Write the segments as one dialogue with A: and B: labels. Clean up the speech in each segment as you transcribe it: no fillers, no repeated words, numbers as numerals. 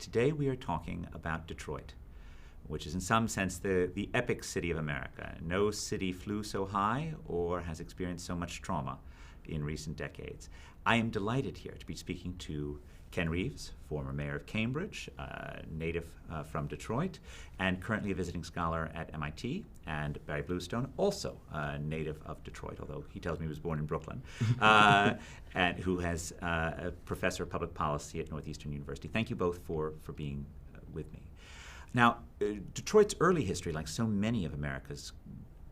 A: Today we are talking about Detroit, which is in some sense the epic city of America. No city flew so high or has experienced so much trauma in recent decades. I am delighted here to be speaking to Ken Reeves, former mayor of Cambridge, native from Detroit, and currently a visiting scholar at MIT, and Barry Bluestone, also native of Detroit, although he tells me he was born in Brooklyn, and who has a professor of public policy at Northeastern University. Thank you both for being with me. Now, Detroit's early history, like so many of America's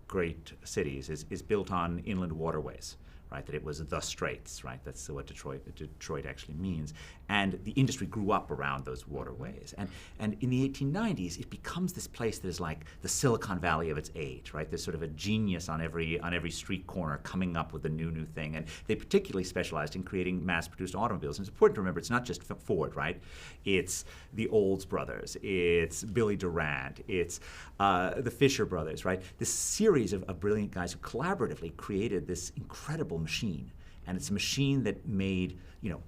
A: great cities, is built on inland waterways. Right, that it was the Straits, right? That's what Detroit actually means. And the industry grew up around those waterways. And in the 1890s, it becomes this place that is like the Silicon Valley of its age, right? There's sort of a genius on every street corner coming up with a new thing. And they particularly specialized in creating mass-produced automobiles. And it's important to remember it's not just Ford, right? It's the Olds brothers, it's Billy Durant, it's the Fisher brothers, right? This series of brilliant guys who collaboratively created this incredible machine. And it's a machine that made,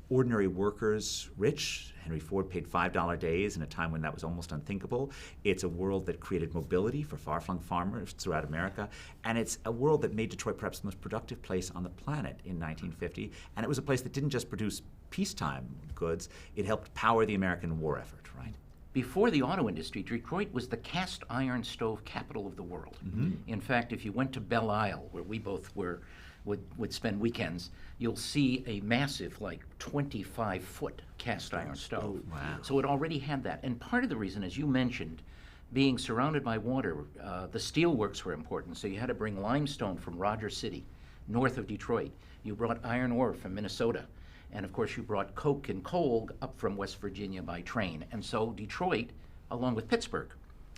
A: ordinary workers rich. Henry Ford paid $5 days in a time when that was almost unthinkable. It's a world that created mobility for far-flung farmers throughout America. And it's a world that made Detroit perhaps the most productive place on the planet in 1950. And it was a place that didn't just produce peacetime goods, it helped power the American war effort, right?
B: Before the auto industry, Detroit was the cast iron stove capital of the world. Mm-hmm. In fact, if you went to Belle Isle, where we both would spend weekends, you'll see a massive, like 25-foot cast iron stove.
A: Oh, wow.
B: So it already had that. And part of the reason, as you mentioned, being surrounded by water, the steelworks were important. So you had to bring limestone from Rogers City, north of Detroit. You brought iron ore from Minnesota. And of course, you brought coke and coal up from West Virginia by train. And so Detroit, along with Pittsburgh,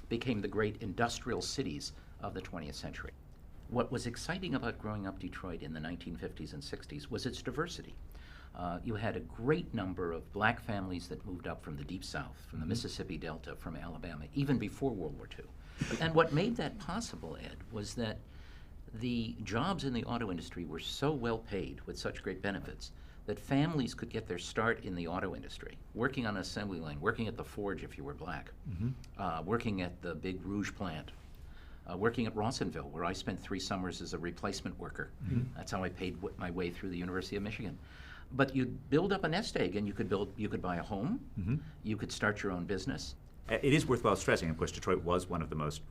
B: became the great industrial cities of the 20th century. What was exciting about growing up Detroit in the 1950s and 60s was its diversity. You had a great number of black families that moved up from the Deep South, from the Mississippi Delta, from Alabama, even before World War II. And what made that possible, Ed, was that the jobs in the auto industry were so well paid with such great benefits that families could get their start in the auto industry, working on an assembly line, working at the forge if you were black, working at the big Rouge plant, working at Rawsonville, where I spent 3 summers as a replacement worker. That's how I paid my way through the University of Michigan. But you'd build up a nest egg, and you could buy a home, you could start your own business.
A: It is worthwhile stressing, of course, Detroit was one of the most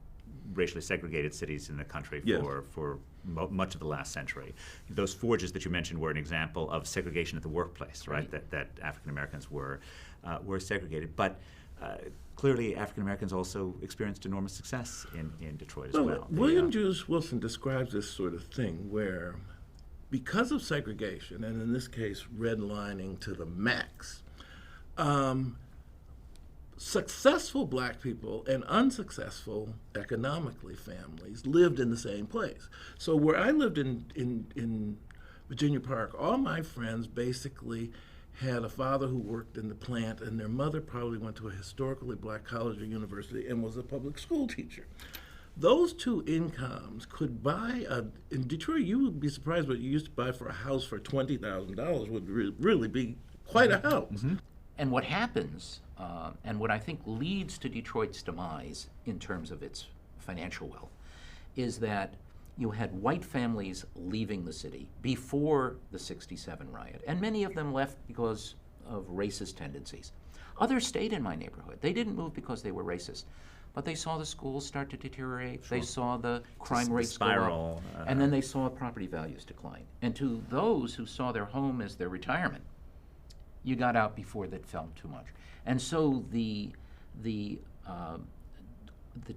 A: racially segregated cities in the country for much of the last century. Those forges that you mentioned were an example of segregation at the workplace, right? That African Americans were segregated, but clearly African Americans also experienced enormous success in Detroit as well.
C: William Jewis Wilson describes this sort of thing where, because of segregation, and in this case redlining to the max, successful black people and unsuccessful economically families lived in the same place. So where I lived in Virginia Park, all my friends basically had a father who worked in the plant, and their mother probably went to a historically black college or university and was a public school teacher. Those two incomes could buy in Detroit, you would be surprised what you used to buy for a house for $20,000 would really be quite a house.
B: And what happens, and what I think leads to Detroit's demise in terms of its financial wealth, is that you had white families leaving the city before the '67 riot, and many of them left because of racist tendencies. Others stayed in my neighborhood. They didn't move because they were racist, but they saw the schools start to deteriorate. Sure. They saw the crime rates
A: spiral,
B: go up, and then they saw property values decline. And to those who saw their home as their retirement, you got out before that fell too much. And so the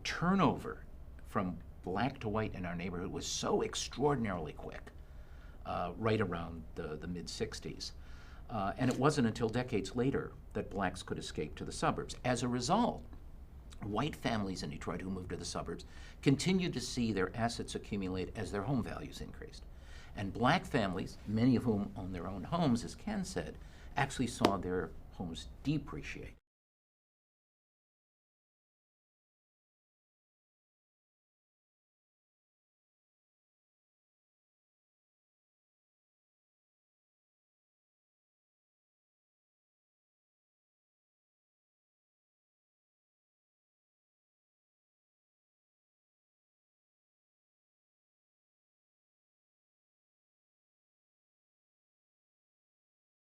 B: turnover from black to white in our neighborhood was so extraordinarily quick, right around the mid-'60s. And it wasn't until decades later that blacks could escape to the suburbs. As a result, white families in Detroit who moved to the suburbs continued to see their assets accumulate as their home values increased. And black families, many of whom own their own homes, as Ken said, actually saw their homes depreciate.